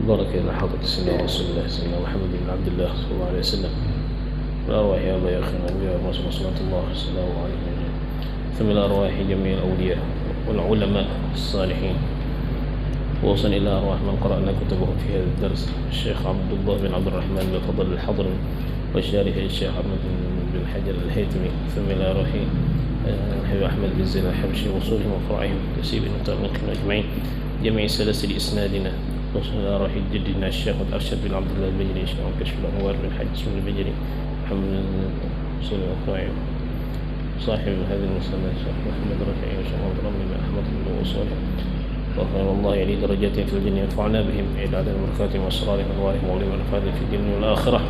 بارك إلى حضرة سيدنا رسول الله سيدنا محمد بن عبد الله صلى الله عليه وسلم الأرواح يا الله يا أخي الأنبياء والرسل صلى الله عليه وسلم ثم الأرواح جميع الأولياء والعلماء الصالحين ووصل إلى أرواح من قرأنا كتبهم في هذا الدرس الشيخ عبد الله بن عبد الرحمن بن فضل الحضرمي والشارح الشيخ أحمد بن حجر الهيثمي ثم إلى أرواح حبيب أحمد بن زين الحبشي وصولهم وفرعهم تسيبهم وتأمينهم أجمعين جميع سلاسل إسنادنا وصل إلى أرواح جدنا الشيخ الأرشد بن عبد الله البجري الشيخ كشف الأنوار بن حج بن البجري محمد صلى الله عليه وسلم صاحب هذه المسألة الشيخ محمد رفيعي والشيخ عبد الرحمن بن أحمد بن وصالح وخير الله يلي درجاتهم في الجنة ينفعنا بهم إعداد بركاتهم وأسرارهم وأنوارهم وعلم ونفعنا في الدنيا والآخرة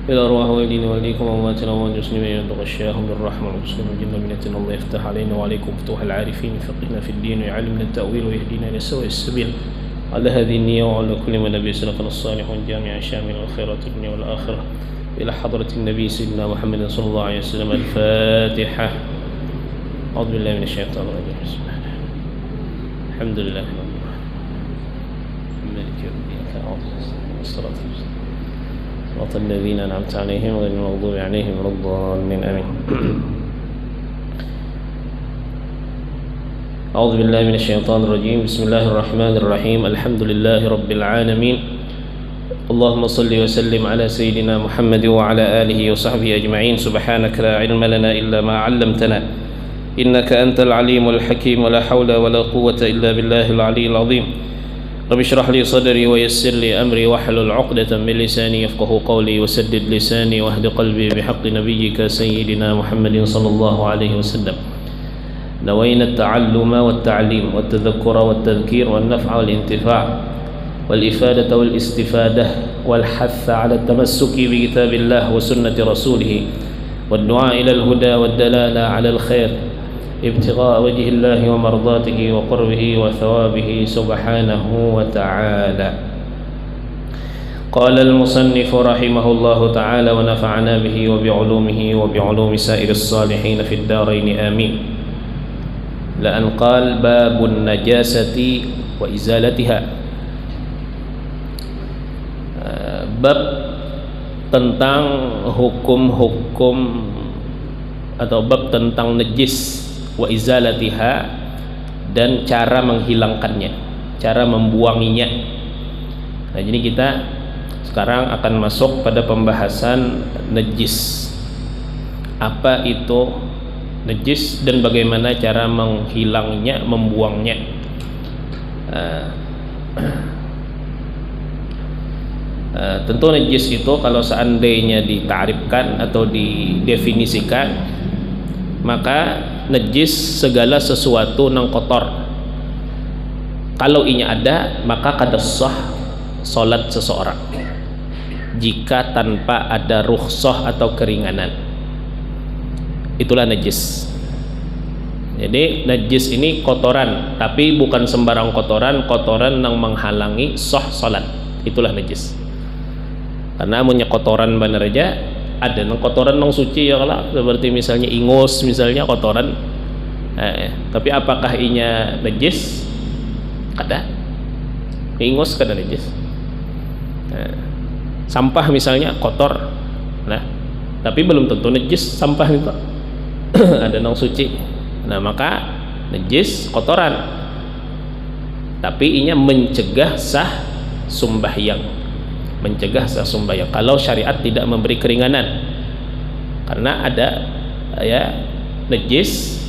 إلى أرواح والدين والديكم وأمواتنا وأموات المسلمين يتغشاهم بالرحمة والمسلمين الجنة منة الله يفتح علينا وعليكم فتوح العارفين يفقهنا في الدين ويعلمنا التأويل ويهدينا إلى سواء السبيل على هذه النية وعلى كل من نبي سلفنا الصالح والجامع شامل الخيرات الدنيا والآخرة إلى حضرة النبي سيدنا محمد صلى الله عليه وسلم الفاتحة. أعوذ بالله من الشيطان الرجيم بسم الله الحمد لله رب العالمين مالك يوم الدين والصلاة والسلام صراط الذين أنعمت عليهم غير المغضوب عليهم ولا الضالين آمين. أعوذ بالله من الشيطان الرجيم بسم الله الرحمن الرحيم الحمد لله رب العالمين اللهم صل وسلم على سيدنا محمد وعلى آله وصحبه أجمعين سبحانك لا علم لنا إلا ما علمتنا إنك أنت العليم الحكيم ولا حول ولا قوة إلا بالله العلي العظيم رب اشرح لي صدري ويسر لي أمري واحلل عقدة من لساني يفقه قولي وسدد لساني واهد قلبي بحق نبيك سيدنا محمد صلى الله عليه وسلم. نوينا التعلم والتعليم والتذكر والتذكير والنفع والانتفاع والإفادة والاستفادة والحث على التمسك بكتاب الله وسنة رسوله والدعاء إلى الهدى والدلالة على الخير ابتغاء وجه الله ومرضاته وقربه وثوابه سبحانه وتعالى. قال المصنف رحمه الله تعالى ونفعنا به وبعلومه وبعلوم سائر الصالحين في الدارين آمين. لأن قال باب النجاسة وإزالتها bab tentang hukum-hukum atau bab tentang najis wa izalatiha dan cara menghilangkannya, cara membuanginya. Nah, jadi kita sekarang akan masuk pada pembahasan najis. Apa itu najis dan bagaimana cara menghilangnya, membuangnya. Tentu najis itu kalau seandainya ditarifkan atau didefinisikan, maka najis segala sesuatu nang kotor. Kalau inya ada, maka kada sah salat seseorang jika tanpa ada rukhsah atau keringanan. Itulah najis. Jadi najis ini kotoran, tapi bukan sembarang kotoran, kotoran yang menghalangi sah salat. Itulah najis. Karena punya kotoran benar aja ada nang kotoran nang suci ya kalau seperti misalnya ingus misalnya kotoran, tapi apakah inya najis? Kada. Ingus kada najis. Sampah misalnya kotor, nah tapi belum tentu najis sampah itu. Ada nang suci, nah maka najis kotoran, tapi inya mencegah sah sembahyang. Mencegah sah sembahyang kalau syariat tidak memberi keringanan. Karena ada ya najis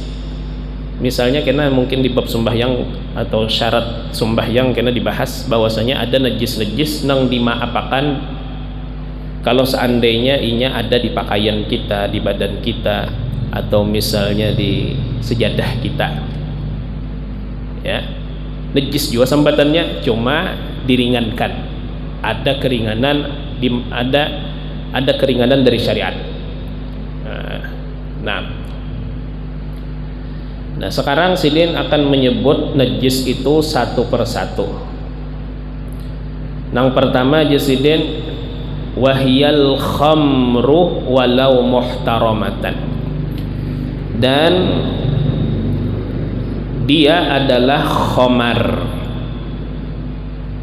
misalnya kena mungkin di bab sembahyang atau syarat sembahyang kena dibahas bahwasanya ada najis-najis nang dimaapakan kalau seandainya inya ada di pakaian kita, di badan kita, atau misalnya di sejadah kita. Ya. Najis juga sambatannya cuma diringankan. Ada keringanan ada keringanan dari syariat. Nah, sekarang Silin akan menyebut najis itu satu persatu. Yang pertama Silin wahyal khamru walau muhtaramatan, dan dia adalah khamar.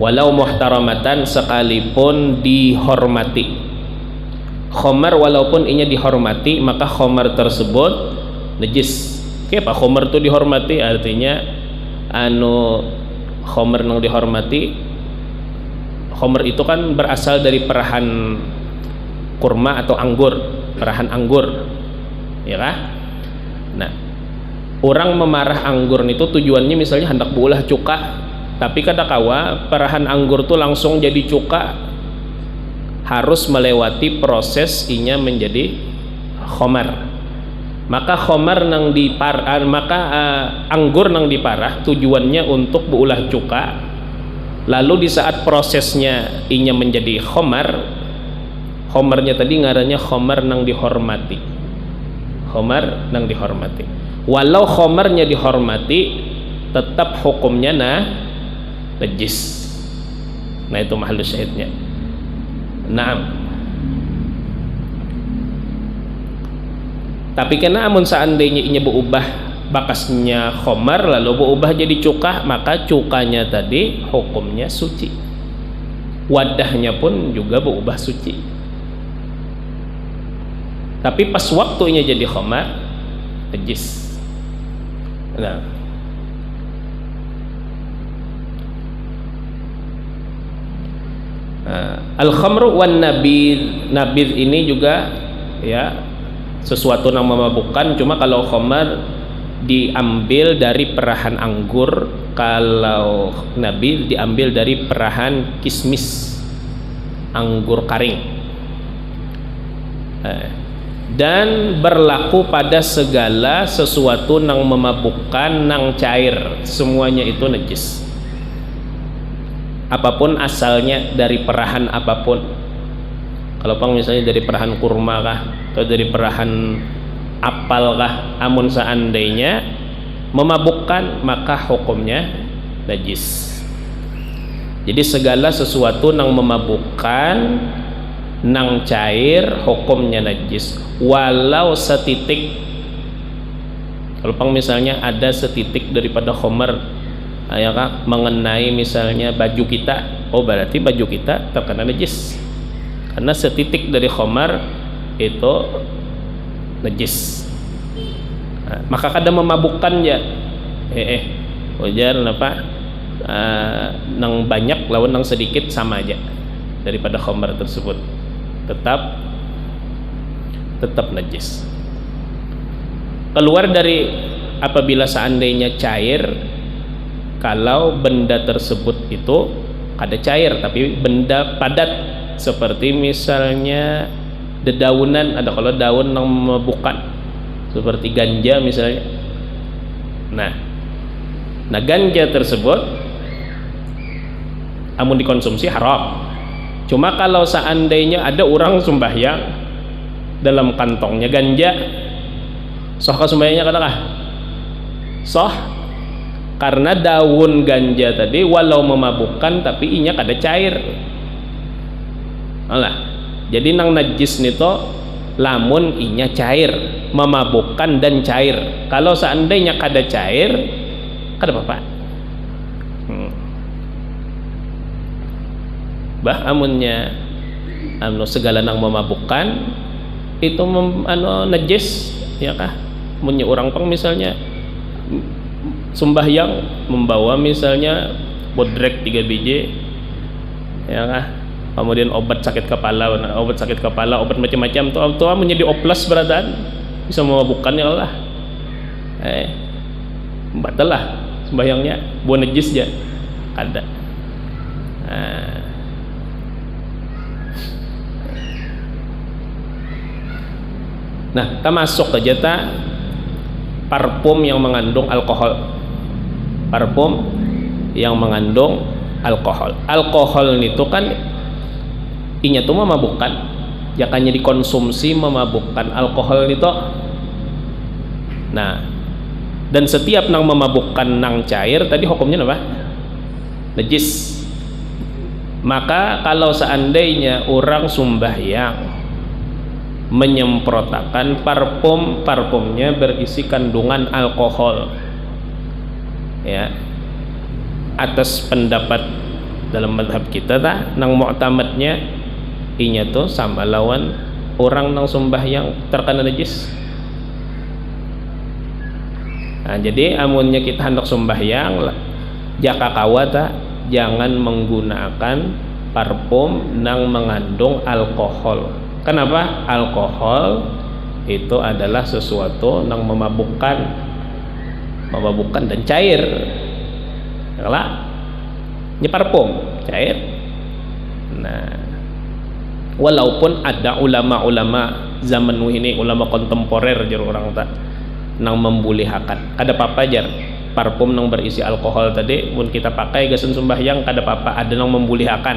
walau muhtaramatan, sekalipun dihormati. Khamar walaupun inya dihormati, maka khamar tersebut najis. Kenapa khamar itu dihormati? Artinya khamar yang dihormati, khamar itu kan berasal dari perahan kurma atau anggur, perahan anggur, ya kah? Nah, orang memarah anggur itu tujuannya misalnya hendak berulah cuka, tapi kadakawa perahan anggur itu langsung jadi cuka, harus melewati proses inya menjadi khamar. Maka khamar nang diparah, anggur nang diparah tujuannya untuk berulah cuka, lalu di saat prosesnya inya menjadi khamar, khamarnya tadi ngarannya khamar nang dihormati, khamar nang dihormati. Walau khamarnya dihormati, tetap hukumnya najis. Nah, itu mahallus syahidnya. Naam. Tapi kena amun seandainya inya berubah bakasnya khamar lalu berubah jadi cuka, maka cukanya tadi hukumnya suci, wadahnya pun juga berubah suci. Tapi pas waktunya jadi khamar najis. Nah, al-khamru wan nabidh. Nabidh ini juga ya sesuatu yang memabukkan, cuma kalau khamar diambil dari perahan anggur, kalau nabidh diambil dari perahan kismis, anggur karing. Dan berlaku pada segala sesuatu yang memabukkan, yang cair, semuanya itu najis. Apapun asalnya, dari perahan apapun. Kalau pang misalnya dari perahan kurma kah, atau dari perahan apal kah, amun seandainya memabukkan, maka hukumnya najis. Jadi segala sesuatu yang memabukkan, yang cair, hukumnya najis, walau setitik. Kalau pang misalnya ada setitik daripada khamar, ya kah, mengenai misalnya baju kita, oh berarti baju kita terkena najis, karena setitik dari khamar itu najis. Nah, maka kadang memabukkan ya wajar apa, nang banyak lawan nang sedikit sama aja daripada khamar tersebut, tetap najis. Keluar dari apabila seandainya cair, kalau benda tersebut itu ada cair tapi benda padat, seperti misalnya dedaunan, ada kalau daun yang memabukkan seperti ganja misalnya. Nah ganja tersebut amun dikonsumsi haram. Cuma kalau seandainya ada orang sembahyang dalam kantongnya ganja, sah sembahyangnya katalah sah, karena daun ganja tadi walau memabukkan tapi inya kada cair. Alah, jadi nang najis nito lamun inya cair, memabukkan dan cair. Kalau seandainya kada cair, kada apa-apa. Bah amunnya segala nang memabukkan itu najis, ya kah? Munnya orang pang misalnya sembahyang membawa misalnya bodrek 3 biji, ya kah? Kemudian obat sakit kepala, obat macam-macam tuh menjadi oplas beratan, bisa memabukkan ya Allah. Batal lah sembahyangnya, buah najis ya kada. Nah, termasuk aja parfum yang mengandung alkohol. Parfum yang mengandung alkohol. Alkohol itu kan inya tuh memabukkan, jakanya dikonsumsi memabukkan alkohol itu. Nah, dan setiap nang memabukkan nang cair tadi hukumnya apa? Najis. Maka kalau seandainya orang sembahyang menyemprotakan parfumnya berisi kandungan alkohol, ya, atas pendapat dalam madhab kita nang mu'tamadnya inya tuh sama lawan orang nang sembahyang terkena najis. Nah, jadi amunnya kita hendak sembahyang jaka kawata jangan menggunakan parfum nang mengandung alkohol. Kenapa? Alkohol itu adalah sesuatu nang memabukkan dan cair. Kalau ini parfum cair. Nah, walaupun ada ulama-ulama zaman ini, ulama kontemporer jar orang tak nang membulihakan kada apa-apa jar parfum nang berisi alkohol tadi mun kita pakai gasan sembahyang kada apa-apa, ada nang membulihakan.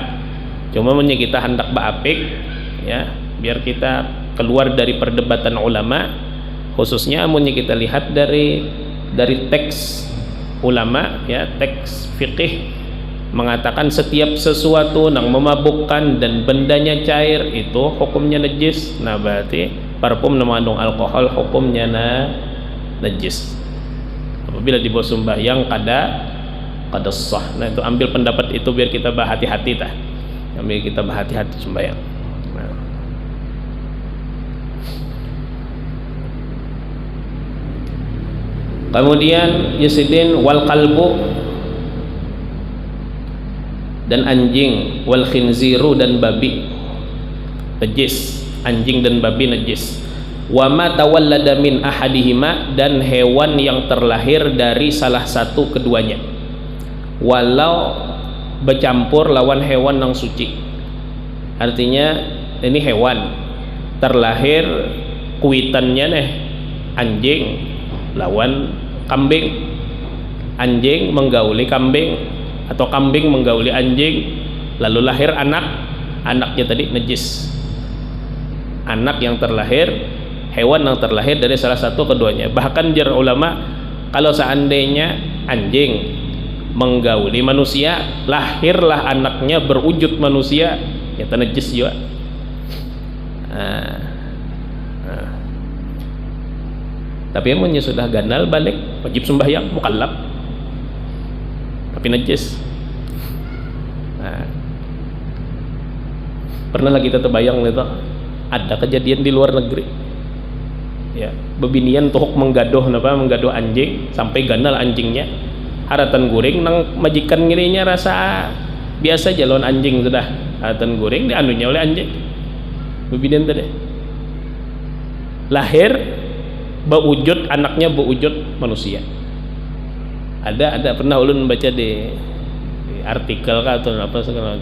Cuma mun kita hendak baapik ya biar kita keluar dari perdebatan ulama, khususnya mun kita lihat dari teks ulama ya, teks fikih mengatakan setiap sesuatu yang memabukkan dan bendanya cair itu hukumnya najis. Nah berarti parfum yang mengandung alkohol hukumnya najis. Apabila dibawa sembahyang kada sah. Nah itu ambil pendapat itu biar kita berhati-hati ambil kita berhati-hati sembahyang. Nah. Kemudian yasidin wal qalbu dan anjing, wal khinziru dan babi najis, anjing dan babi najis. Wa ma tawallada min ahadihima dan hewan yang terlahir dari salah satu keduanya, walau bercampur lawan hewan yang suci. Artinya ini hewan terlahir kuitannya anjing lawan kambing, anjing menggauli kambing atau kambing menggauli anjing, lalu lahir anaknya tadi najis. Anak yang terlahir, hewan yang terlahir dari salah satu keduanya. Bahkan jar ulama kalau seandainya anjing menggauli manusia, lahirlah anaknya berwujud manusia, ya najis juga. Tapi amunnya sudah ganal balik wajib sembahyang mukallaf tapi najis. Pernah lagi kita terbayang itu ada kejadian di luar negeri ya, bebinian tuhuk menggadoh anjing sampai ganal anjingnya, haratan guring nang majikan ngirinya rasa biasa jalan anjing sudah, haratan guring dianunya oleh anjing bebinian tadi lahir berwujud, anaknya berwujud manusia. Ada pernah ulun baca di artikel atau apa segala,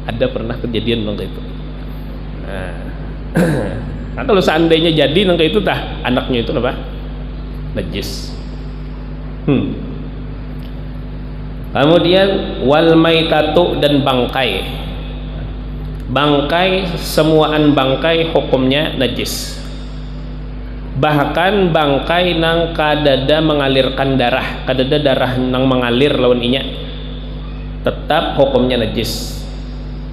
ada pernah kejadian nang itu. Nah, kalau seandainya jadi nang itu anaknya itu apa? Najis. Kemudian wal maitatu dan bangkai. Bangkai, semuaan bangkai hukumnya najis. Bahkan bangkai nang kadada mengalirkan darah, kadada darah nang mengalir lawan inya tetap hukumnya najis.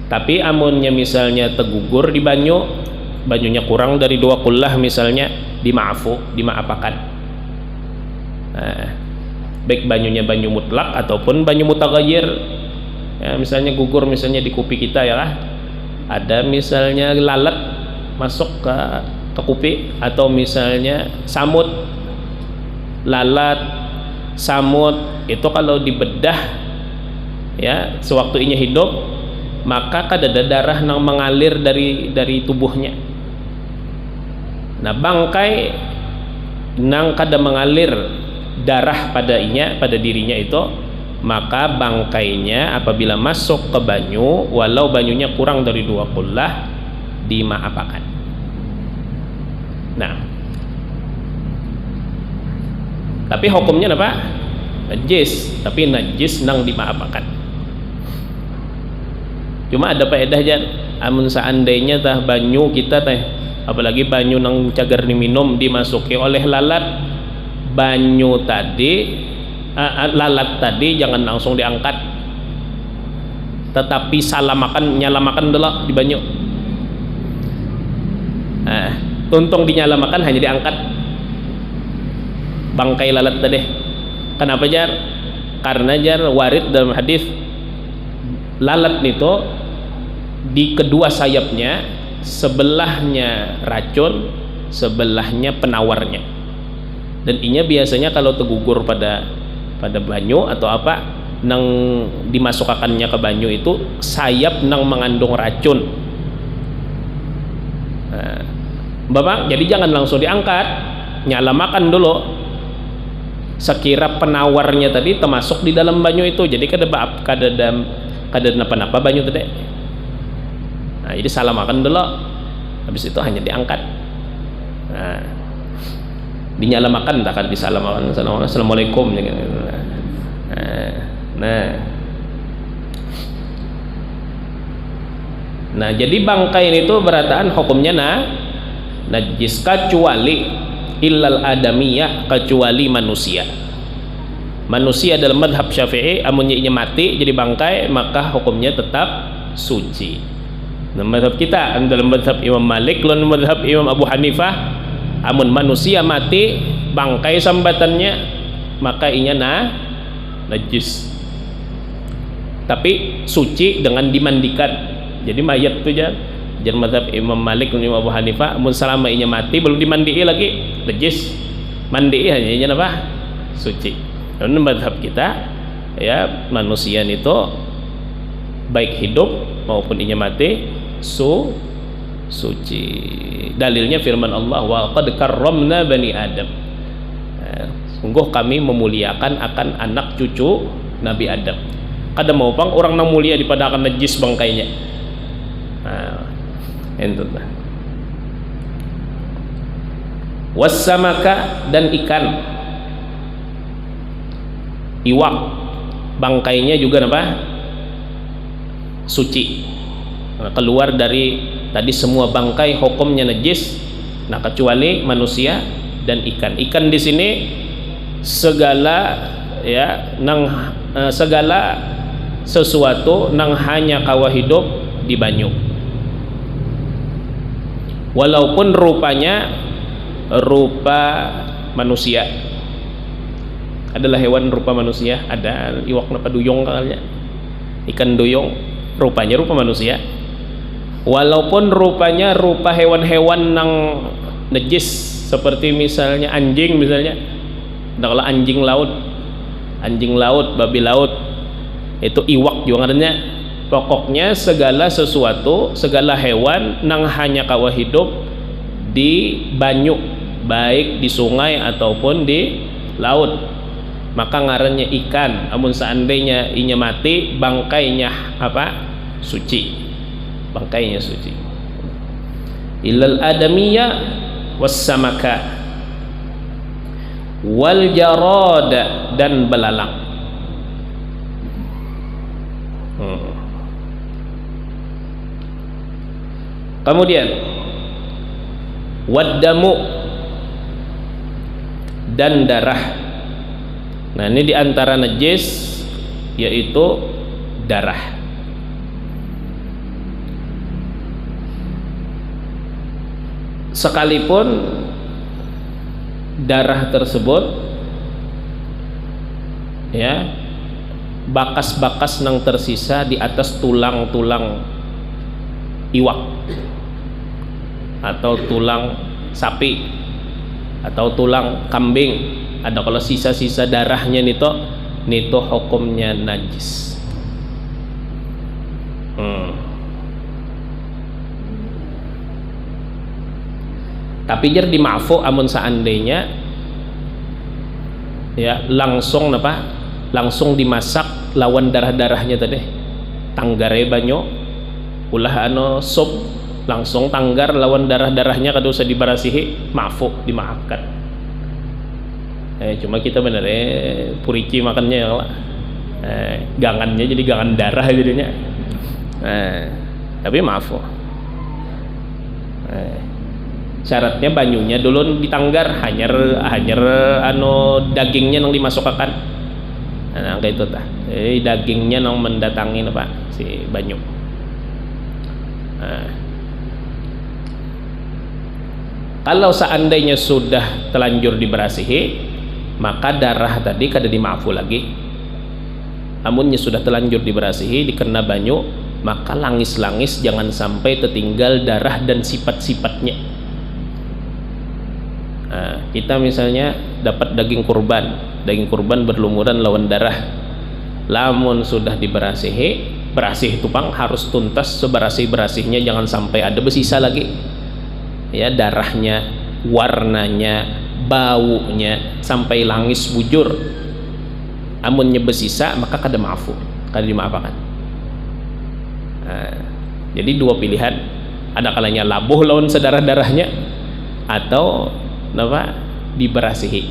Tapi amunnya misalnya tegugur di banyunya kurang dari 2 kullah misalnya, dimaafakan. Nah, baik banyunya banyu mutlak ataupun banyu mutaghayyir ya, misalnya gugur misalnya di kupi kita ya lah, ada misalnya lalat masuk ke kupi, atau misalnya samut, lalat, samut itu kalau dibedah ya sewaktu inya hidup, maka kadada darah nang mengalir dari tubuhnya. Nah bangkai nang kada mengalir darah pada dirinya itu, maka bangkainya apabila masuk ke banyu walau banyunya kurang dari 2 kullah dimaafakan. Nah, tapi hukumnya apa? Najis, tapi najis nang dimaafakan. Cuma ada faedah jan, amun seandainya banyu kita apalagi banyu nang cagar diminum dimasuki oleh lalat, banyu tadi lalat tadi jangan langsung diangkat, tetapi nyalamakan dulu di banyu. Tuntung dinyalamakan hanya diangkat bangkai lalat tadi. Kenapa jar? Karena jar warid dalam hadis lalat itu di kedua sayapnya, sebelahnya racun, sebelahnya penawarnya. Dan inya biasanya kalau tergugur pada banyu atau apa, nang dimasukkannya ke banyu itu sayap nang mengandung racun. Nah, Bapak, jadi jangan langsung diangkat, nyala makan dulu. Sekira penawarnya tadi termasuk di dalam banyu itu, jadi kada napa-napa banyu tadi. Nah, jadi salah makan dulu, habis itu hanya diangkat. Nah, dinyala makan, tak akan disalah makan. Assalamualaikum. Nah, jadi bangkai itu berataan hukumnya najis kecuali illal adamiyah, kecuali manusia. Manusia dalam madhab Syafi'i amunnya mati jadi bangkai maka hukumnya tetap suci. Dalam madhab kita, dalam madhab Imam Malik, dalam madhab Imam Abu Hanifah, amun manusia mati bangkai sambatannya maka inya najis, tapi suci dengan dimandikan. Jadi mayat itu jangan mazhab Imam Malik dan Imam Abu Hanifah, amun selama inya mati belum dimandii lagi najis, mandii hanya inya apa? Suci. Dan mazhab kita ya manusia itu baik hidup maupun inya mati suci. Dalilnya firman Allah, wa qad karramna bani Adam. Sungguh kami memuliakan akan anak cucu Nabi Adam. Kada mau pang orang nang mulia daripada akan najis bangkainya. Entah. Wassamaka, dan ikan, iwak, bangkainya juga apa? Suci. Nah, keluar dari tadi semua bangkai hukumnya najis. Nah, kecuali manusia dan ikan. Ikan di sini segala ya segala sesuatu nang hanya kawa hidup di banyu, walaupun rupanya rupa manusia. Adalah hewan rupa manusia, ada iwak napa duyung kalnya, ikan duyung rupanya rupa manusia, walaupun rupanya rupa hewan-hewan nang najis seperti misalnya anjing, misalnya kalau anjing laut, babi laut, itu iwak juga adanya. Pokoknya segala sesuatu, segala hewan nang hanya kawa hidup di banyu, baik di sungai ataupun di laut, maka ngarannya ikan. Amun seandainya inya mati, bangkainya apa? Suci. Bangkainya suci. Illal adamiyah wassamaka wal jarada, dan belalang. Kemudian waddamu, dan darah. Nah, ini diantara najis yaitu darah. Sekalipun darah tersebut ya bakas-bakas nang tersisa di atas tulang-tulang iwak atau tulang sapi atau tulang kambing, ada kalau sisa-sisa darahnya nito hukumnya najis. Tapi jar dimaafu amun seandainya ya langsung dimasak lawan darah-darahnya tadi, tanggare banyu ulah sup langsung tanggar lawan darah-darahnya kada usah dibarasihi, maafu, dimaafkan. Cuma kita bener purici makannya ya gangannya jadi gangan darah jadinya. Tapi maafu. Syaratnya banyunya dulu ditanggar, hanyar dagingnya nang dimasukkan. Nah, kayak itu tah. Dagingnya nang mendatangi apa si banyu. Kalau seandainya sudah telanjur diberasihi, maka darah tadi kada dimaafu lagi. amunnya sudah telanjur diberasihi dikena banyu, maka langis-langis jangan sampai tertinggal darah dan sifat-sifatnya. Nah, kita misalnya dapat daging kurban berlumuran lawan darah, lamun sudah diberasihi, berasih itu pang harus tuntas seberasih-berasihnya, jangan sampai ada bersisa lagi ya, darahnya, warnanya, baunya sampai langis bujur. Amunnya bersisa maka kada maafu, kada dimaafkan. Nah, jadi dua pilihan, ada kalanya labuh lawan sedarah-darahnya atau apa diberasihi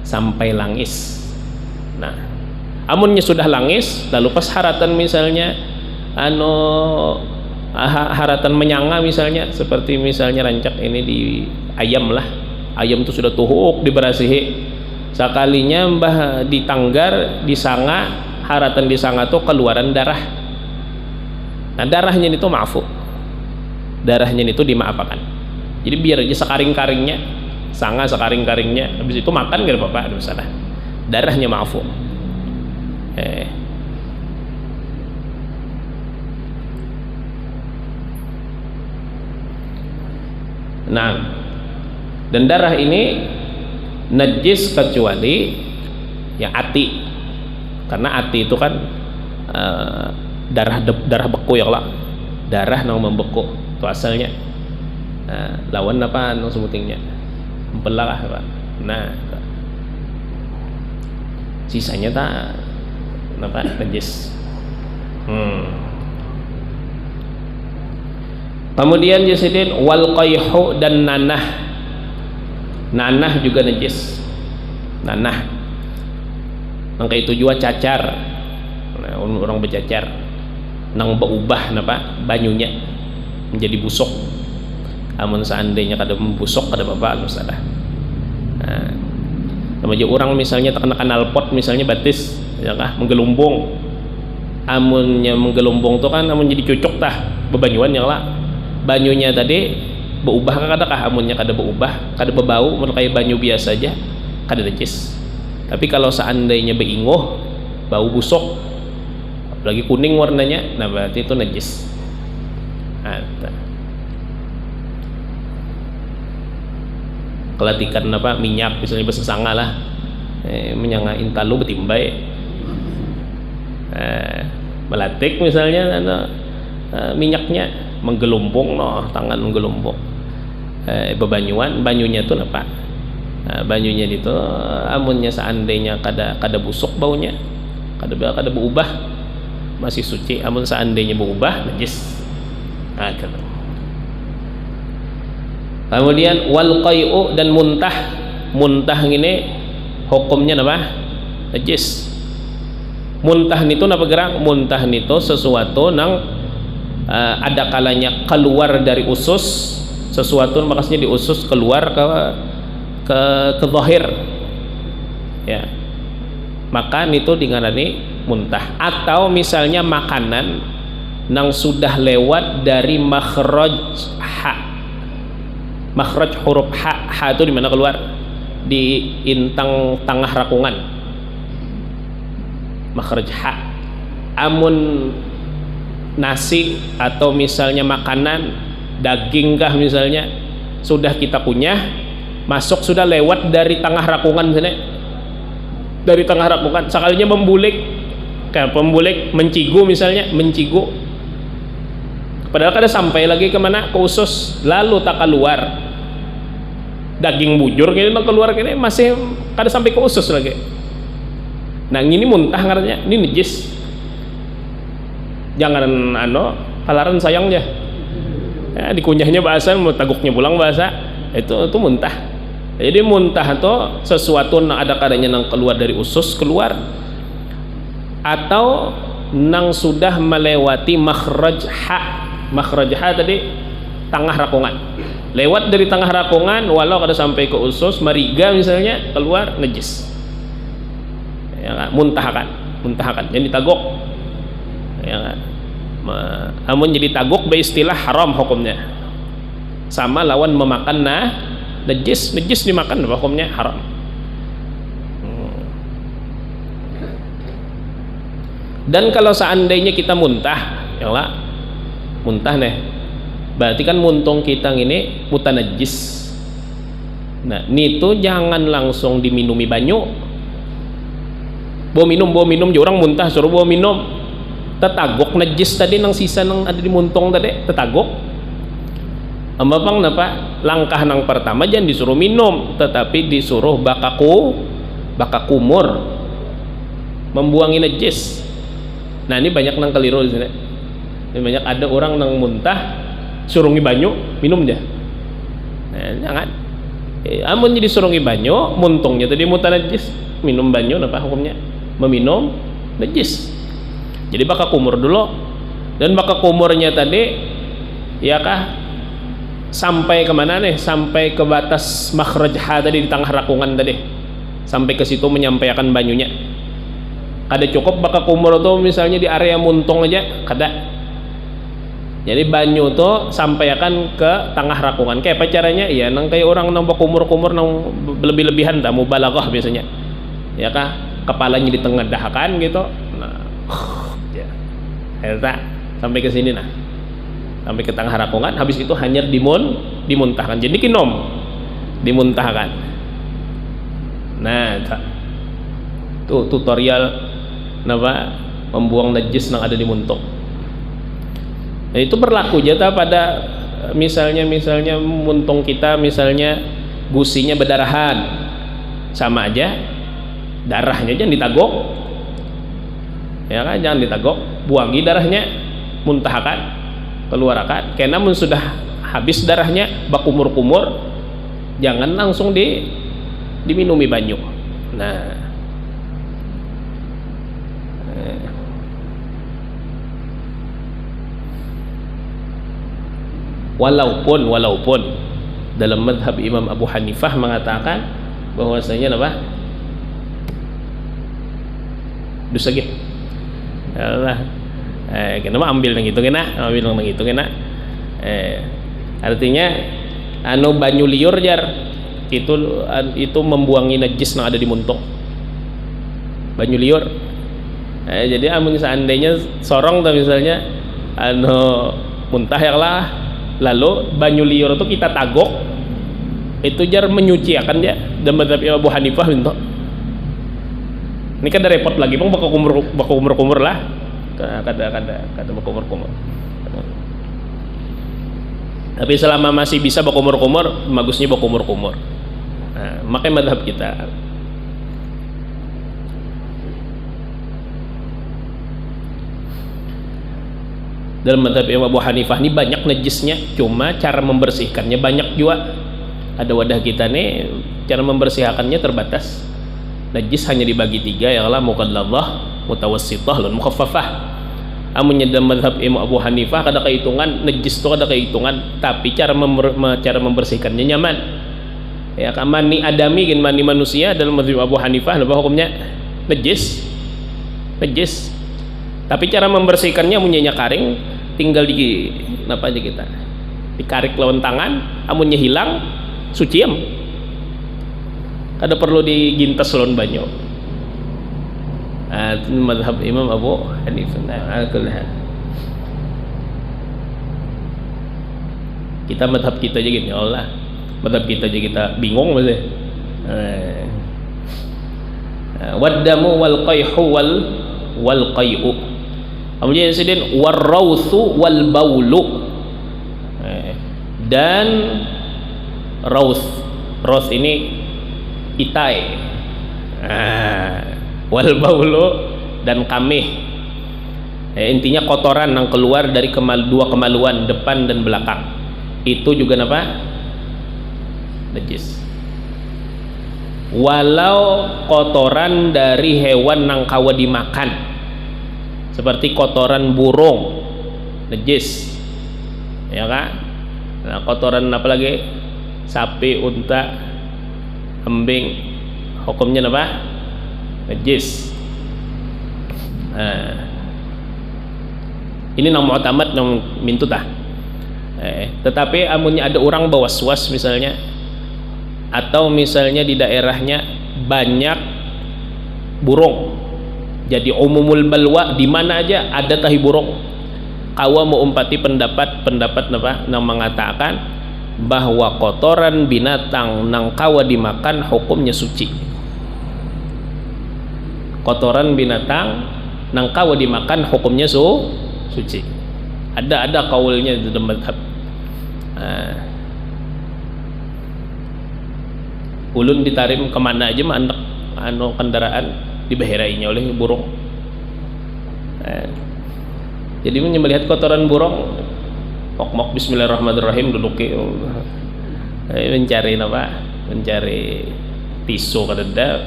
sampai langis. Nah, amunnya sudah langis lalu pas haratan misalnya haratan menyanga misalnya, seperti misalnya rancak ini di ayam lah, ayam itu sudah tuhuk diberasihi, sekalinya mbah ditanggar disanga, haratan disanga tuh keluaran darah. Nah, darahnya itu maafu, darahnya itu dimaafkan. Jadi biar aja sekaring-karingnya, sanga sekaring-karingnya, habis itu makan gak apa-apa, ada masalah, darahnya maafu. Nah, dan darah ini najis kecuali yang ati, karena ati itu kan darah beku ya lah, darah nang membeku itu asalnya. Lawan apa nang sebutingnya membelah Pak. Nah, sisanya tak apa najis. Kemudian jasidin wal qayhu, dan nanah juga najis. Nanah maka itu juga cacar. Nah, orang bercacar nang berubah napa banyunya menjadi busuk. Amun seandainya kada membusuk kada apa-apa masalah. Nah, sama aja orang misalnya terkena knalpot misalnya batis ya kah menggelumbung, amunnya menggelumbung tuh kan amun jadi cucuk tah bebanyuan ya lah, banyunya tadi berubah kah amunnya kada berubah, kada berbau mun kayak banyu biasa aja kada najis. Tapi kalau seandainya beinguh bau busuk apalagi kuning warnanya, nah berarti itu najis. Kelatikan apa minyak misalnya bersesanga lah, menyanga intalu betimbai, melatik misalnya minyaknya menggelumbung tangan menggelumbung, bebanyuan banyunya itu apa, banyunya itu amunnya seandainya kada busuk baunya, kada berubah masih suci, amun seandainya berubah najis. Kemudian wal qay'u, dan muntah ini hukumnya apa? Najis. Muntah itu apa gerang? Muntah itu sesuatu nang ada kalanya keluar dari usus, sesuatu maksudnya di usus keluar ke zahir ya, maka itu dinganani muntah. Atau misalnya makanan nang sudah lewat dari makhraj huruf ha itu di mana keluar? Di intang tengah rakungan, makhraj ha. Amun nasi atau misalnya makanan daging kah misalnya sudah kita punya masuk, sudah lewat dari tengah rakungan misalnya, dari tengah rakungan sekalinya membulik, kayak pembulik mencigu misalnya, mencigu padahal kada sampai lagi kemana, ke usus, lalu tak keluar daging bujur kini tak keluar kini masih kada sampai ke usus lagi. Nah ini muntah ngarannya, ini najis. Jangan palaran sayangnya ya, dikunyahnya bahasa mau taguknya pulang bahasa itu muntah. Jadi muntah itu sesuatu yang ada kadanya nang keluar dari usus keluar, atau nang sudah melewati makhraj ha tadi tengah rakungan, lewat dari tengah rakungan walau kada sampai ke usus, mariga misalnya keluar najis ya, muntahkan jadi taguk ya, amun jadi taguk beristilah haram hukumnya, sama lawan memakan najis dimakan hukumnya haram. Dan kalau seandainya kita muntah, ya lah, muntah nih, berarti kan muntung kita ini mutanajis. Nah, ini tuh jangan langsung diminumi banyu. Bawa minum orang muntah suruh bawa minum. Tetagok najis tadi nang sisa nang ada di muntung tadi, tetagok. Ambapang napa? Langkah nang pertama jangan disuruh minum, tetapi disuruh bakakumur, membuangi najis. Nah, ini banyak nang keliru di sini. Ini banyak ada orang nang muntah suruh banyu minum aja. Nah, jangan. Amun jadi suruh banyu, muntungnya tadi mutan najis, minum banyu apa hukumnya? Meminum najis. Jadi bakakumur dulu, dan bakakumurnya tadi ya kah sampai kemana nih? Sampai ke batas makhrajha tadi di tengah rakungan tadi, sampai ke situ menyampaikan banyunya. Kada cukup bakakumur tuh misalnya di area muntung aja kada. Jadi banyu tuh sampaikan ke tengah rakungan. Kayak apa caranya? Ya nang kayak orang nang bakumur-kumur nang lebih-lebihan dah mubalaghah biasanya. Ya kah kepalanya di tengah dahakan gitu. Nah, ya. Eta sampai ke sini nah. Sampai ke tengah rakungan, habis itu hanya dimuntahkan. Jadi kinom dimuntahkan. Nah, tuh tutorial napa membuang najis yang ada di muntung. Nah, itu berlaku jata pada misalnya muntung kita misalnya gusinya berdarahan, sama aja darahnya jangan ditagok, ya kan, jangan ditagok, buangi darahnya, muntahkan, keluarkan. Karena namun sudah habis darahnya bakumur-kumur, jangan langsung diminumi banyu. Nah, walaupun dalam madhab Imam Abu Hanifah mengatakan bahwasanya apa? Dosa gitu. Allah. Kenapa ambil nang itu kena? Artinya anu banyu liur jar itu membuangi najis yang ada di muntung. Banyu liur. Jadi amun seandainya sorong tuh misalnya anu muntah ya lah, lalu banyu liur itu kita tagok, itu jar menyuci akan dia. Dan madhab Abu Hanifah minta. Ini kan ada repot lagi, bang bakal kumur lah, kata kumur. Tapi selama masih bisa bakumur-kumur, bagusnya bakumur-kumur. Nah, makanya madhab kita. Dalam madhab Imam Abu Hanifah ini banyak najisnya, cuma cara membersihkannya banyak juga. Ada wadah kita nih, cara membersihkannya terbatas. Najis hanya dibagi tiga, ya Allah, mukalladzah, mutawassithah, dan mukhaffafah. Amunnya dalam madhab Imam Abu Hanifah kada kehitungan najis itu kada kehitungan, tapi cara membersihkannya nyaman. Ya, mani adami dan mani manusia dalam madhab Abu Hanifah apa hukumnya? Najis. Tapi cara membersihkannya amunnya karing, tinggal di apa aja kita dikarik lawan tangan, amunnya hilang suciam, kada perlu digintas lawan banyu. Itu madhab Imam Abu Hanifah. Kita madhab kita aja gini, Allah, madhab kita aja kita bingung masih. Waddamu wal qayhu wal qay'u. Kemudian sedin warrauthu wal baulu. Dan rauth ini itai. Wal baulu dan kamih. Intinya kotoran yang keluar dari dua kemaluan depan dan belakang. Itu juga apa? Najis. Walau kotoran dari hewan yang kawa dimakan, seperti kotoran burung, najis, ya kan? Nah, kotoran apa lagi? Sapi, unta, kambing, hukumnya apa? Najis. Nah, ini nang mu'tamad nang mintutah. Tetapi amunnya ada orang was-was misalnya, atau misalnya di daerahnya banyak burung, Jadi umumul balwa, di mana aja ada tahi buruk. Kawa mau umpati pendapat apa yang mengatakan bahwa kotoran binatang nang kawa dimakan hukumnya suci. Kotoran binatang nang kawa dimakan hukumnya suci. Ada kaulnya di dalam madhab. Ulun ditarim kemana aja mah anu kendaraan dibeherainya oleh burung. Jadi melihat kotoran burung, mok bismillahirrahmanirrahim duduk mencari apa? Mencari tisu kadeda,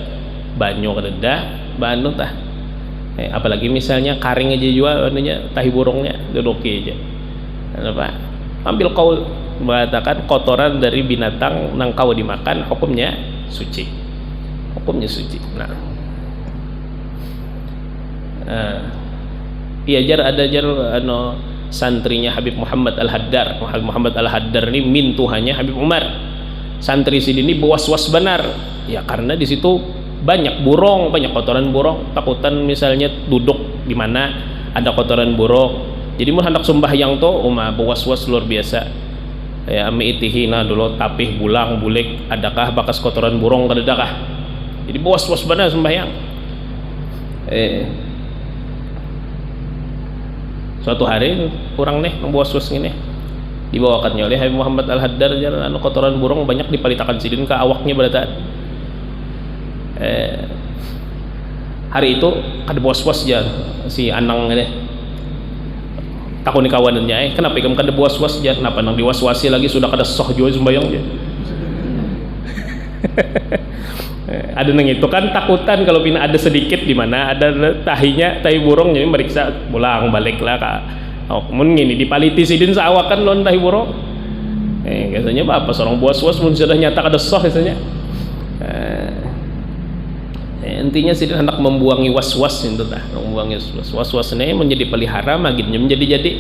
banyu kadeda, banu tah. Apalagi misalnya karing aja juga anunya tahi burungnya duduk aja. Apa? Ambil kaul mengatakan kotoran dari binatang nang kawa dimakan hukumnya suci. Ada santrinya Habib Muhammad Al-Haddar. Muhammad Al-Haddar ini mintuhannya Habib Umar. Santri sini was-was benar. Ya karena di situ banyak burung, banyak kotoran burung. Takutan misalnya duduk di mana ada kotoran burung. Jadi mun hendak sembahyang tuh was-was luar biasa. Ya itihi dulu tapih bulang bulik adakah bakas kotoran burung kadedakah. Jadi was-was benar sembahyang. Suatu hari kurang nih was-was gini dibawakannya oleh Habib Muhammad Al-Haddar jalan kotoran burung banyak dipalitakan sidin ke awaknya berataan. Hari itu kada was-was aja si Anang ini takuni kawanannya kenapa kamu kada was-was aja, kenapa nang diwaswasi lagi sudah kada soh juga sembayang aja. Ada nang itu kan takutan kalau pina ada sedikit di mana ada tahi burung jadi meriksa pulang balik lah kak. Mun gini dipaliti sidin seawakan lon tahi burung. Biasanya apa seorang was-was mun sudah nyata kada soh biasanya. Intinya sidin hendak membuangi was-was itu tah, membuangi was-was ini menjadi pelihara maginnya menjadi.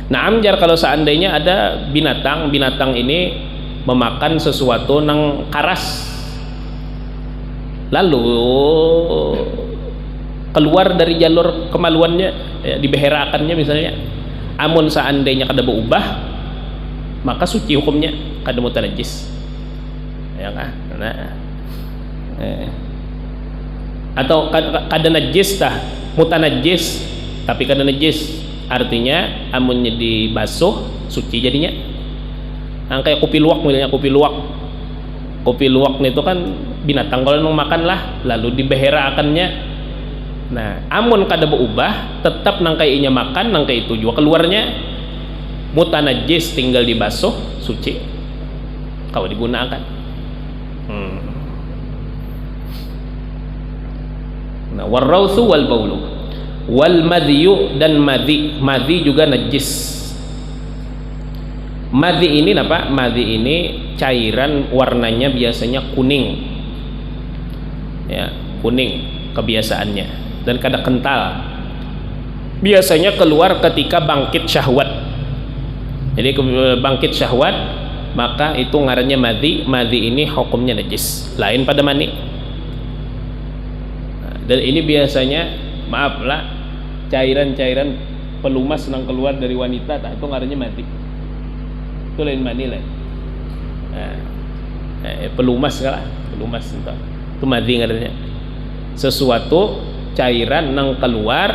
Nah, amjar kalau seandainya ada binatang ini memakan sesuatu nang karas, lalu keluar dari jalur kemaluannya, ya, dibeherakannya misalnya. Amun seandainya kada berubah, maka suci hukumnya, kada mutanajis. Ya kan? Atau kada najis tah, mutanajis tapi kada najis. Artinya amunnya dibasuh suci jadinya. Kayak kopi luwak misalnya, kopi luwak itu kan binatang kalau nang makan lah, lalu dibeherakannya. Nah, amun kada berubah tetap nangkainya makan, nangkai itu juga keluarnya mutanajis, tinggal dibasuh suci kalau digunakan. Nah, warrauthu wal baulu wal madhiyu dan madhi juga najis. Madhi ini apa? Madhi ini cairan warnanya biasanya kuning. Ya, kuning kebiasaannya. Dan kadang kental, biasanya keluar ketika bangkit syahwat. Jadi bangkit syahwat maka itu ngarannya madhi. Madhi ini hukumnya najis, lain pada mani. Dan ini biasanya maaflah cairan pelumas yang keluar dari wanita, itu ngarannya madhi. Itu lain mani lah. Pelumas itu madhi ngarannya. Sesuatu cairan nang keluar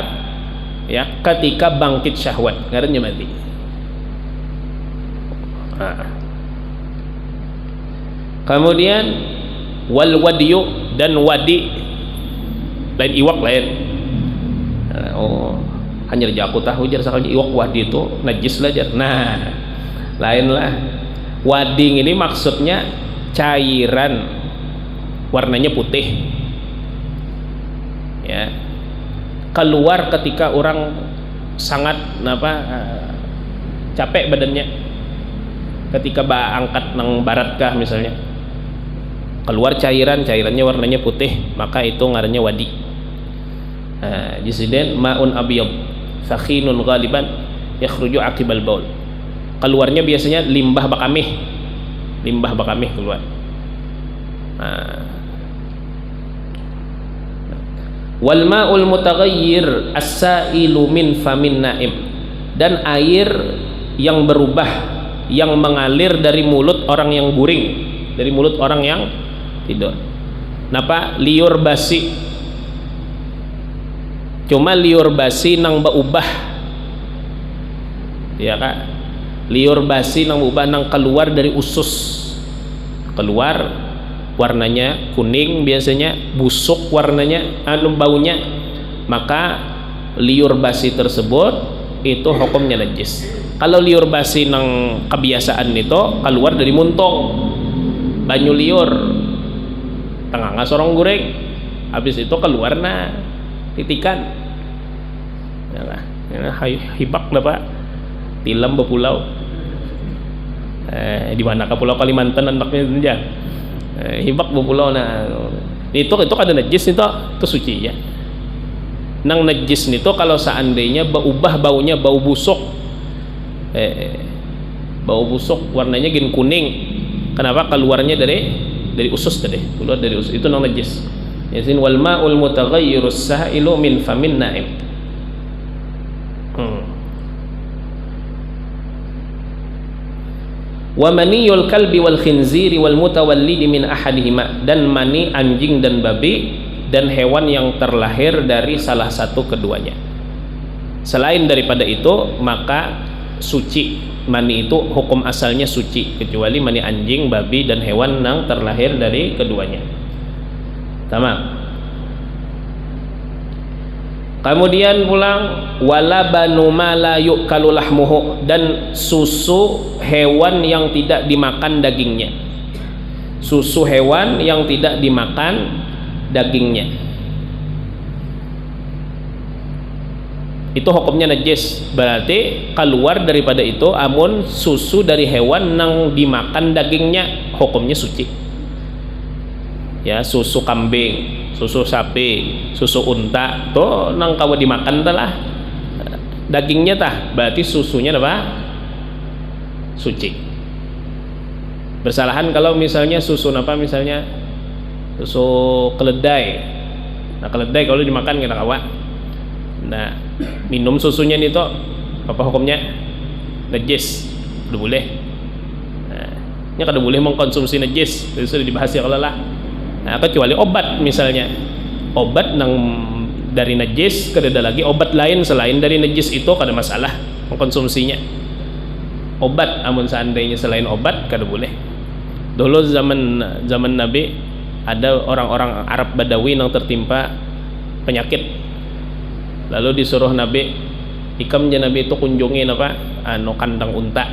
ya ketika bangkit syahwat ngarannya madhi. Kemudian wal wadiyu dan wadi, lain iwak lain. Hanya aku tahu jar sakali iwak wadi itu najis lah jar. Nah, lain lah. Wading ini maksudnya cairan warnanya putih. Ya, keluar ketika orang sangat capek badannya, ketika angkat nang baratkah misalnya, keluar cairannya warnanya putih, maka itu ngarannya wadi. Jisiden ma'un abyad sakhinun ghaliban yakhruju aqibal baul. keluarnya biasanya limbah bakamih keluar. Wal ma'ul mutaghayyir as-sa'ilu min famin na'im, dan air yang berubah yang mengalir dari mulut orang yang guring, dari mulut orang yang tidur. Napa liur basi, cuma liur basi nang baubah ya kak, liur basi nang baubah nang keluar dari usus, keluar warnanya kuning, biasanya busuk warnanya, baunya, maka liur basi tersebut itu hukumnya najis. Kalau liur basi nang kebiasaan itu keluar dari muntung, banyu liur tengah sorong goreng, habis itu keluar titikan ya, hibak lah pak, tilam bepulau di mana ke Pulau Kalimantan anaknya saja. Hibak bepulau itu kada najis itu suci ya. Nang najis itu kalau seandainya berubah baunya bau busuk, bau busuk warnanya gin kuning, kenapa? Keluarnya dari usus tadi, keluar dari usus, itu nang najis. Yasin wal ma'ul mutaghayyirus sa'ilu min famin na'im. Wa maniyul kalbi wal khinziri wal mutawallidi min ahadihima, dan mani anjing dan babi dan hewan yang terlahir dari salah satu keduanya. Selain daripada itu maka suci, mani itu hukum asalnya suci, kecuali mani anjing, babi dan hewan yang terlahir dari keduanya. Tamam. Kemudian pulang wala banu ma la yu'kalu lahmuhu, dan susu hewan yang tidak dimakan dagingnya, susu hewan yang tidak dimakan dagingnya itu hukumnya najis. Berarti keluar daripada itu amun susu dari hewan yang dimakan dagingnya hukumnya suci ya. Susu kambing, susu sapi, susu unta tuh nang kawa dimakan telah dagingnya tah, berarti susunya apa? Suci. Bersalahan kalau misalnya susu apa, misalnya susu keledai. Nah keledai kalau dimakan kita kawa, nah minum susunya nih toh apa hukumnya? Najis, udah boleh. Nah, ini kada boleh mengkonsumsi najis, itu sudah dibahas ya kalau lah. Nah, kecuali obat, misalnya obat nang dari najis, kada ada lagi obat lain selain dari najis, itu kada masalah mengkonsumsinya. Obat, amun seandainya selain obat kada boleh. Dulu zaman Nabi ada orang-orang Arab Badawi yang tertimpa penyakit, lalu disuruh Nabi ikamnya Nabi itu kunjungin apa kandang unta,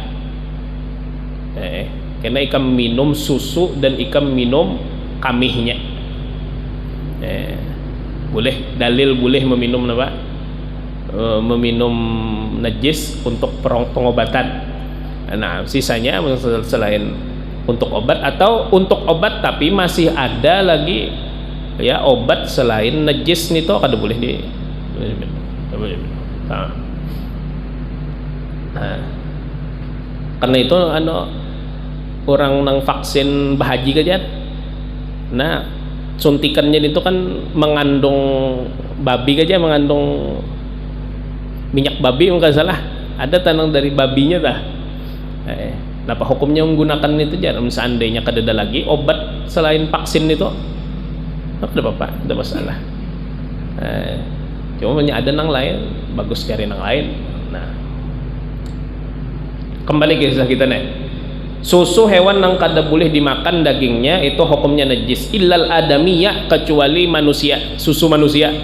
karena ikam minum susu dan ikam minum kamihnya. Boleh, dalil boleh meminum apa? Meminum najis untuk pengobatan. Nah sisanya selain untuk obat, atau untuk obat tapi masih ada lagi ya obat selain najis nih toh kada boleh di. Nah, karena itu orang nang vaksin bahaji kajian. Nah suntikannya itu kan mengandung babi aja, mengandung minyak babi enggak salah, ada tanang dari babinya dah. Kenapa hukumnya menggunakan itu aja? Seandainya kada ada lagi obat selain vaksin itu, ada apa-apa, ada masalah. Cuma ada nang lain bagus cari nang lain. Nah kembali ke kisah kita nih, susu hewan yang kada boleh dimakan dagingnya itu hukumnya najis, illal adamiyah, kecuali manusia, susu manusia.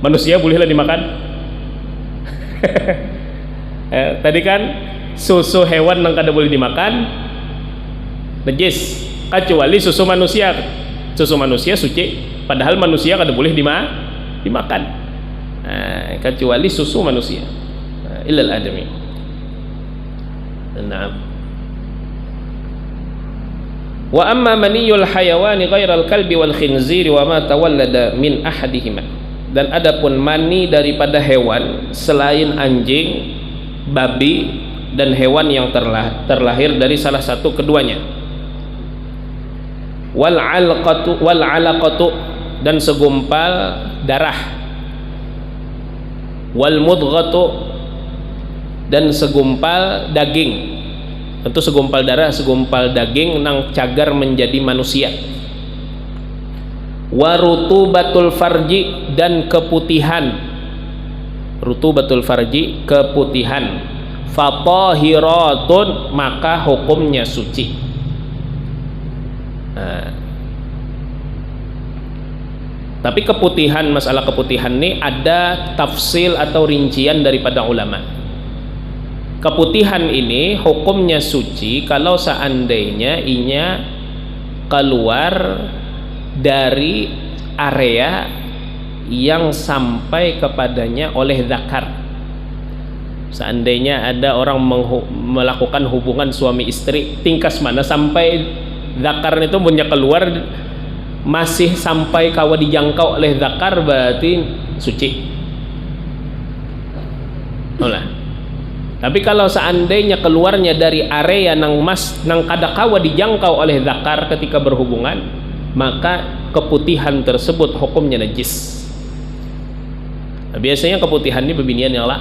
Manusia bolehlah dimakan. Tadi kan susu hewan yang kada boleh dimakan najis, kecuali susu manusia. Susu manusia suci, padahal manusia kada boleh dimakan, kecuali susu manusia. Illal adami. Nah, wa amma maniyul hayawani ghairal kalbi wal khinziri wa ma tawallada min ahadihima, dan adapun mani daripada hewan selain anjing babi dan hewan yang terlahir dari salah satu keduanya. Wal alaqatu dan segumpal darah. Wal mudghatu dan segumpal daging. Tentu segumpal darah, segumpal daging nang cagar menjadi manusia. Wa rutubatul farji dan keputihan. Rutubatul farji, keputihan. Fatahiratun, maka hukumnya suci. Tapi keputihan, masalah keputihan ini ada tafsil atau rincian daripada ulama. Keputihan ini hukumnya suci kalau seandainya inya keluar dari area yang sampai kepadanya oleh zakar. Seandainya ada orang melakukan hubungan suami istri tingkas mana sampai zakar itu punya keluar masih sampai kawa dijangkau oleh zakar, berarti suci. Olah. Tapi kalau seandainya keluarnya dari area nang kada kawa dijangkau oleh zakar ketika berhubungan, maka keputihan tersebut hukumnya najis. Nah, biasanya keputihan ini bebinian ya lah.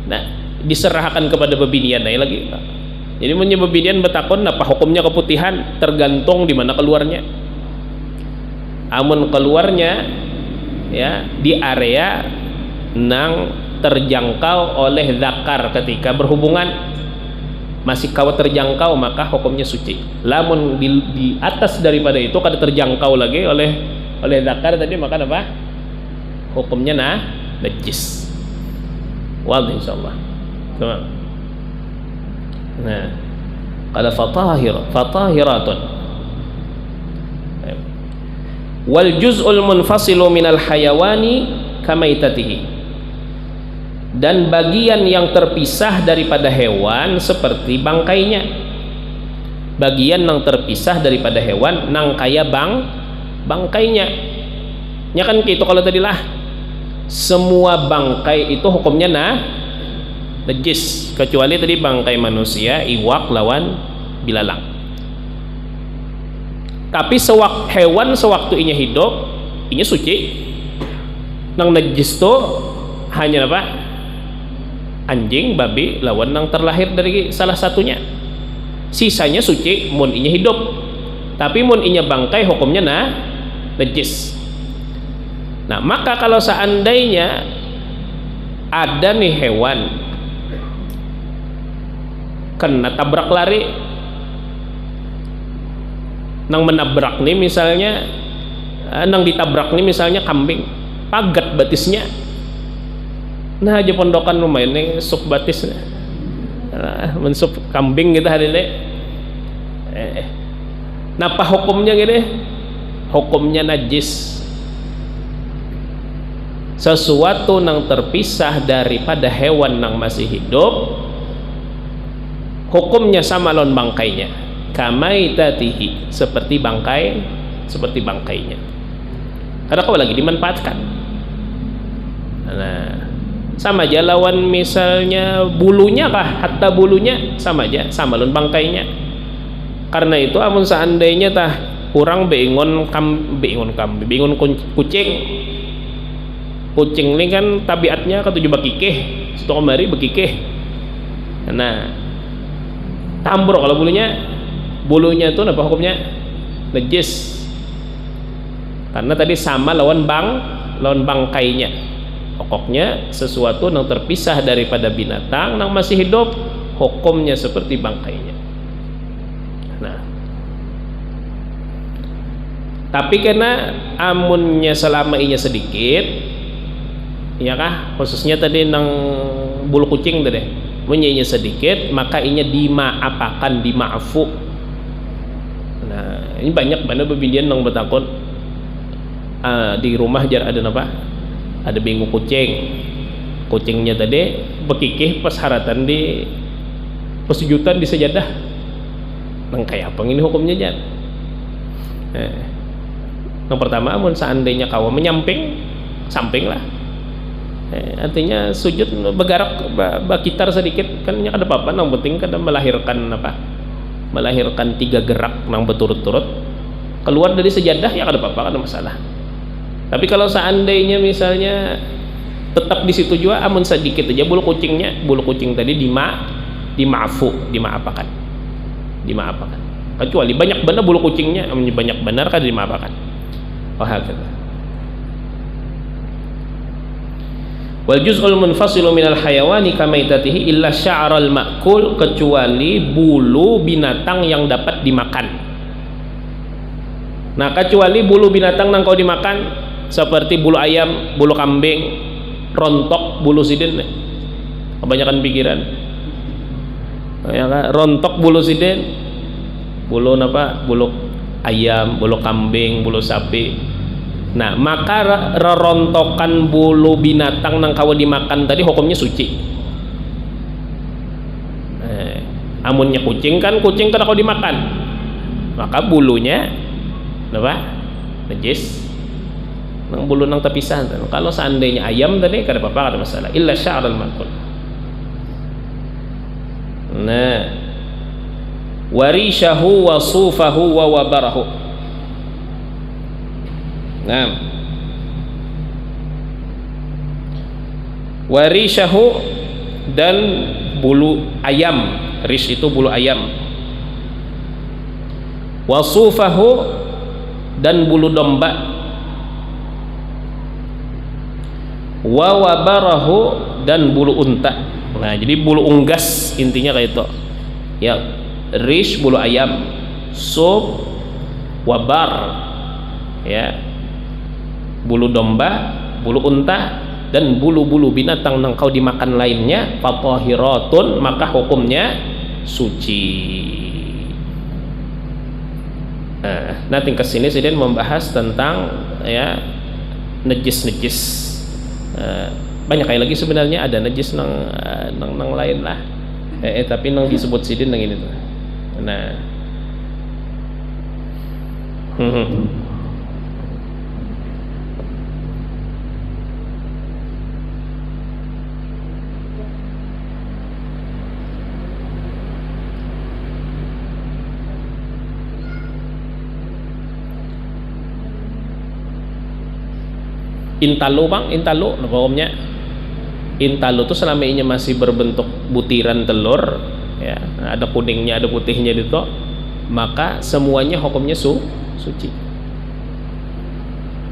Nah, diserahkan kepada bebinian lagi. Jadi punya bebinian betakon apa hukumnya keputihan, tergantung di mana keluarnya. Amun keluarnya ya di area nang terjangkau oleh zakar ketika berhubungan, masih kawat terjangkau, maka hukumnya suci. Lamun di atas daripada itu kada terjangkau lagi oleh zakar tadi, maka apa? Hukumnya najis. Wadih insyaallah. Nah, qala fatahiratun. Wal juz'ul munfasilu minal hayawani kamaitatihi. Dan bagian yang terpisah daripada hewan seperti bangkainya. Bagian yang terpisah daripada hewan nang kaya bangkainya. Ya kan gitu kalau tadilah semua bangkai itu hukumnya najis kecuali tadi bangkai manusia, iwak lawan bilalang. Tapi hewan sewaktu inya hidup inya suci. Nang najis tuh hanya apa? Anjing, babi lawan nang terlahir dari salah satunya. Sisanya suci mun inya hidup. Tapi mun inya bangkai hukumnya najis. Nah, maka kalau seandainya ada nih hewan kena tabrak lari, nang menabrak nih misalnya, nang ditabrak nih misalnya kambing, pagat batisnya. Nah aja pondokan lumayan nih sup batis, mensup kambing gitu hari ini. Napa hukumnya gini? Hukumnya najis. Sesuatu nang terpisah daripada hewan nang masih hidup, hukumnya sama lawan bangkainya. Kamaitatihi, seperti bangkainya. Karena kau lagi dimanfaatkan. Nah, sama aja lawan misalnya bulunya kah, hatta bulunya sama aja, sama lawan bangkainya. Karena itu amun seandainya tah kurang bingun kucing ini kan tabiatnya ketujuh bakikeh, satu kemari bakikeh. Nah, tambur kalau bulunya itu apa hukumnya? Najis. Karena tadi sama lawan bangkainya. Pokoknya sesuatu yang terpisah daripada binatang yang masih hidup, hukumnya seperti bangkainya. Nah, tapi karena amunnya selama inya sedikit, ya kah, khususnya tadi nang bulu kucing tadi, munnya sedikit, maka inya dimaafu. Nah, ini banyak bebinian nang betakon di rumah jar ada apa? Ada bingung kucingnya tadi bekikih pas haratan di pesujudan di sejadah. Nang kayak apa ini hukumnya jar? Yang pertama, amun seandainya kau menyamping, samping lah. Artinya sujud bergerak berkitar sedikit kan ada apa-apa, yang penting kan melahirkan apa, melahirkan 3 gerak nang berturut-turut keluar dari sejadah ya ada apa-apa, ada masalah. Tapi kalau seandainya misalnya tetap di situ juga amun sedikit aja bulu kucing tadi dimaafkan, kecuali banyak benar bulu kucingnya, banyak benar kan dimaafkan. Wal juz'ul munfasilu minal hayawani kamaitatihi illa sya'ral ma'kul, kecuali bulu binatang yang dapat dimakan. Nah, kecuali bulu binatang yang kau dimakan seperti bulu ayam, bulu kambing, rontok, bulu sidin, kebanyakan pikiran ya kan? Rontok bulu sidin, bulu apa, bulu ayam, bulu kambing, bulu sapi. Nah, maka rerontokan bulu binatang nang kawa dimakan tadi hukumnya suci. Amunnya kucing kan kau dimakan, maka bulunya apa? Najis. Nang bulu nang terpisah. Kalau seandainya ayam tadi kada apa-apa, kada masalah. Illa sya'ral ma'kul. Nah, warishahu wa sufahu wa wabarahu. Nah, warishahu dan bulu ayam, rish itu bulu ayam, wasufahu dan bulu domba, wawabarahu dan bulu unta. Nah, jadi bulu unggas intinya kayak itu ya, rish bulu ayam, suf wabar ya, bulu domba, bulu unta, dan bulu-bulu binatang yang kau dimakan lainnya, fatahiratun, maka hukumnya suci. Nah, tingkat sini Sidin membahas tentang ya najis. Banyak kayak lagi sebenarnya, ada najis nang lain lah. Tapi nang disebut Sidin nang ini tuh. Nah. Intalu bang, intalu hukumnya. Intalu itu selama ini masih berbentuk butiran telur ya, ada kuningnya ada putihnya itu, maka semuanya hukumnya suci.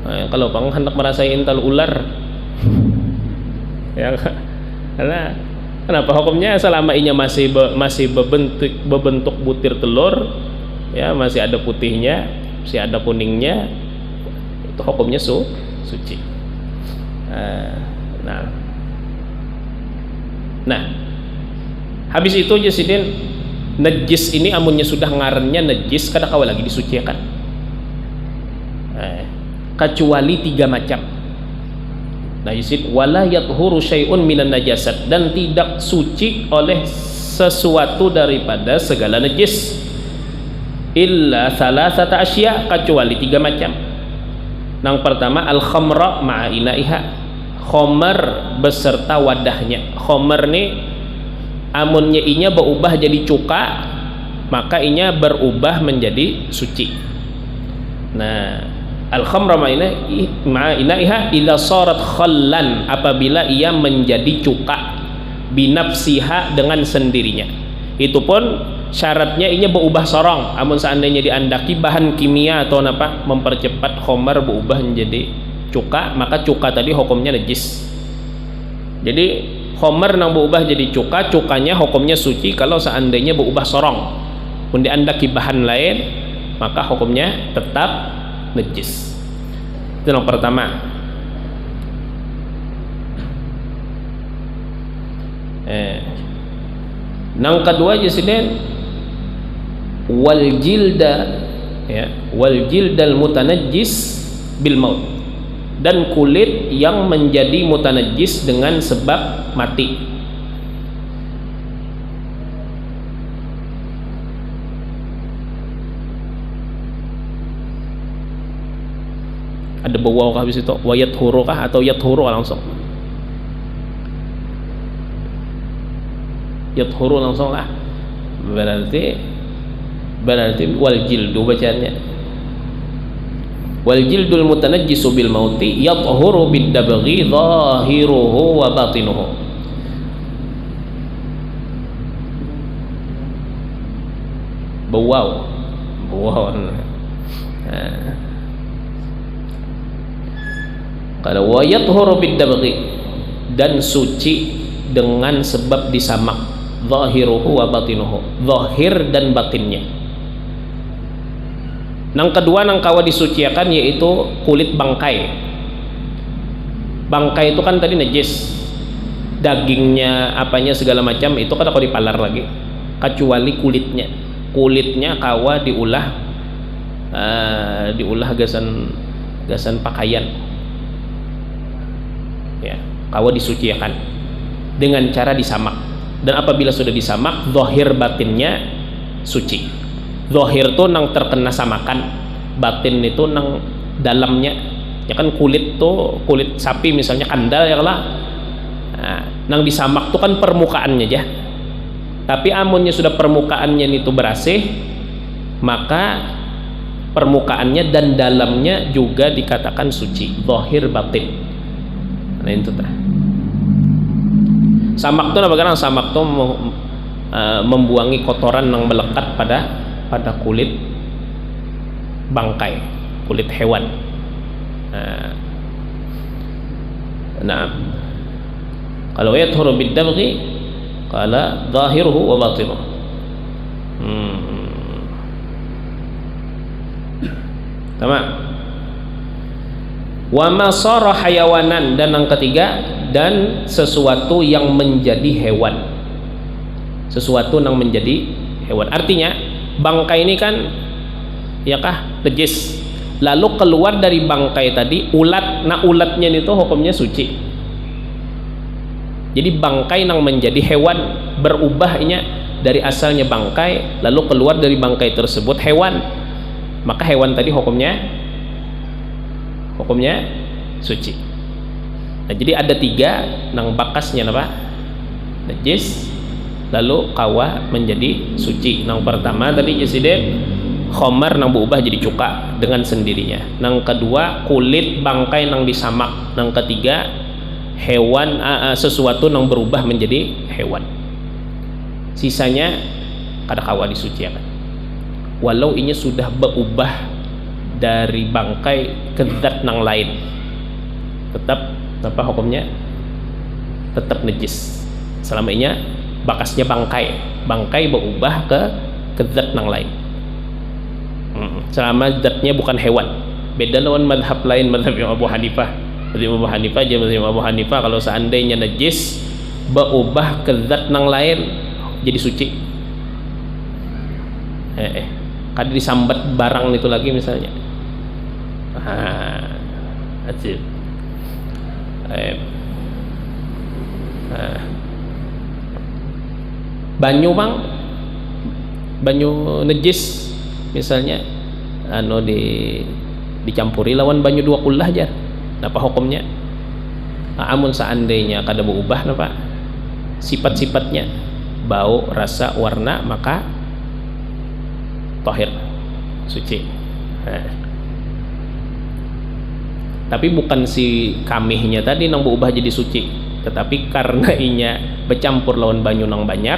Nah, kalau bang hendak merasai intalu ular ya, karena kenapa hukumnya selama ini masih berbentuk butir telur ya, masih ada putihnya, masih ada kuningnya, itu hukumnya suci. Nah, habis itu aja Sidin, najis ini amunnya sudah ngarannya najis kada kawa lagi disucikan, kecuali 3 macam. Nah, Yusid wala yathuru syai'un minan najasat, dan tidak suci oleh sesuatu daripada segala najis, illa salasata asya, kecuali 3 macam. Yang pertama al-khamra ma'a inaiha, khomer beserta wadahnya. Khomer nih amunnya inya berubah jadi cuka, maka inya berubah menjadi suci. Nah, al-khamra ma'a inaiha ila sarat khallan, apabila ia menjadi cuka, binafsiha, dengan sendirinya. Itu pun syaratnya inya berubah sorong. Amun seandainya diandaki bahan kimia atau apa mempercepat khomer berubah menjadi cuka, maka cuka tadi hukumnya najis. Jadi khomer nang berubah jadi cuka, cukanya hukumnya suci kalau seandainya berubah sorong. Pun diandaki bahan lain, maka hukumnya tetap najis. Itu yang pertama. Yang kedua Sidin wal jilda ya, wal jildal mutanajjis bil maut, dan kulit yang menjadi mutanajjis dengan sebab mati. Ada bawa habis itu wayat huru kah atau yat huru langsung yathuru langsung lah, berarti wal jildu bacanya. Wal jildul mutanajjisu bil mauti yathuru bid dabghi zahiruhu wa batinuhu. Bawau kalau wa yathuru bid dabghi, dan suci dengan sebab disamak, zahiruhu wa batinuhu, zahir dan batinnya. Nang kedua nang kawa disuciakan yaitu kulit bangkai. Bangkai itu kan tadi najis, dagingnya apanya segala macam itu kan kalau dipalar lagi, kecuali kulitnya kawa diulah gasan pakaian ya, kawa disuciakan dengan cara disamak. Dan apabila sudah disamak, zahir batinnya suci. Zahir tuh nang terkena samakan, batin itu nang dalamnya. Ya kan kulit tuh, kulit sapi misalnya kandal ya lah. Nah, nang disamak tuh kan permukaannya aja. Tapi amunnya sudah permukaannya itu bersih, maka permukaannya dan dalamnya juga dikatakan suci, zahir batin. Nah itu tah. Samak tuh apa kan? Samak tuh membuangi kotoran yang melekat pada kulit bangkai, kulit hewan. Nah, kalau yathuru bid dabghi qala zahiruhu wa batinuhu. Tamam. Wa ma sara hayawanan, dan yang ketiga, dan sesuatu yang menjadi hewan. Sesuatu yang menjadi hewan. Artinya bangkai ini kan ya kah najis, lalu keluar dari bangkai tadi ulat. Nah ulatnya itu hukumnya suci. Jadi bangkai yang menjadi hewan, berubahnya dari asalnya bangkai lalu keluar dari bangkai tersebut hewan, maka hewan tadi hukumnya suci. Nah jadi ada tiga nang bakasnya apa? Najis, lalu kawa menjadi suci. Nang pertama tadi jaside khamar nang berubah jadi cuka dengan sendirinya. Nang kedua kulit bangkai nang disamak. Nang ketiga hewan, sesuatu nang berubah menjadi hewan. Sisanya kada kawa disuciakan. Walau ini sudah berubah dari bangkai ke zat nang lain, tetap apa hukumnya? Tetap najis. Selama ini bakasnya bangkai berubah ke zat nang lain. Selama zatnya bukan hewan. Beda lawan madhab lain, madhab Abu Hanifah. Madhab Abu Hanifah kalau seandainya najis berubah ke zat nang lain jadi suci. Kada disambat barang itu lagi misalnya. Ajib. Banyu najis misalnya dicampuri lawan banyu dua kullah aja, apa hukumnya? Amun seandainya kada berubah napa sifat-sifatnya, bau, rasa, warna, maka tahir, suci. Tapi bukan si kamihnya tadi nang berubah jadi suci, tetapi karena inya bercampur lawan banyu nang banyak,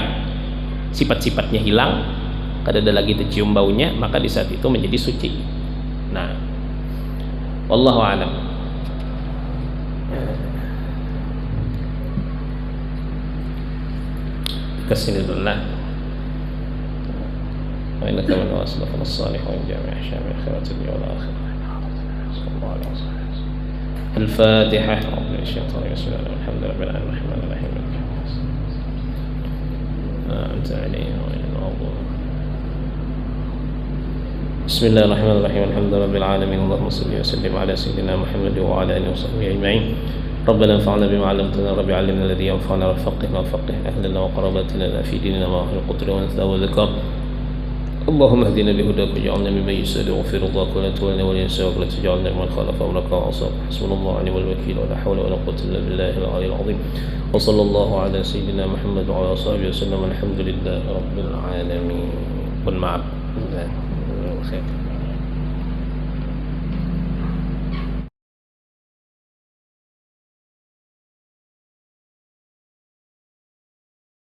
sifat-sifatnya hilang, kada ada lagi tercium baunya, maka di saat itu menjadi suci. Nah, wallahu a'lam. Kesini dulu lah. Wa innaka min asnafil salihin jami' syami' khairat dunya wal akhirah. Sallallahu alaihi wasallam. Al-Fatihah. Alhamdulillahirrahmanirrahim. Bismillahirrahmanirrahim. Alhamdulillahirabbil alamin. Allahumma shalli wa sallim ala sayyidina Muhammad wa ala alihi wa sahbihi ajma'in. ربنا انفعنا بما علمتنا رب علمنا الذي ينفعنا وفقهنا وفقه أهلنا وقرابتنا في ديننا وأهل القدر والأنثى والذكر اللهم اهدنا بهداك واجعلنا ممن يسأل واغفر رضاك ولا تولنا ولا ينساك ولا تجعلنا ممن خالف أمرك وعصاك حسبنا الله ونعم الوكيل ولا حول ولا قوة إلا بالله العلي العظيم وصلى الله على سيدنا محمد وعلى صحبه وسلم الحمد لله رب العالمين. Mohon maaf. Khairan.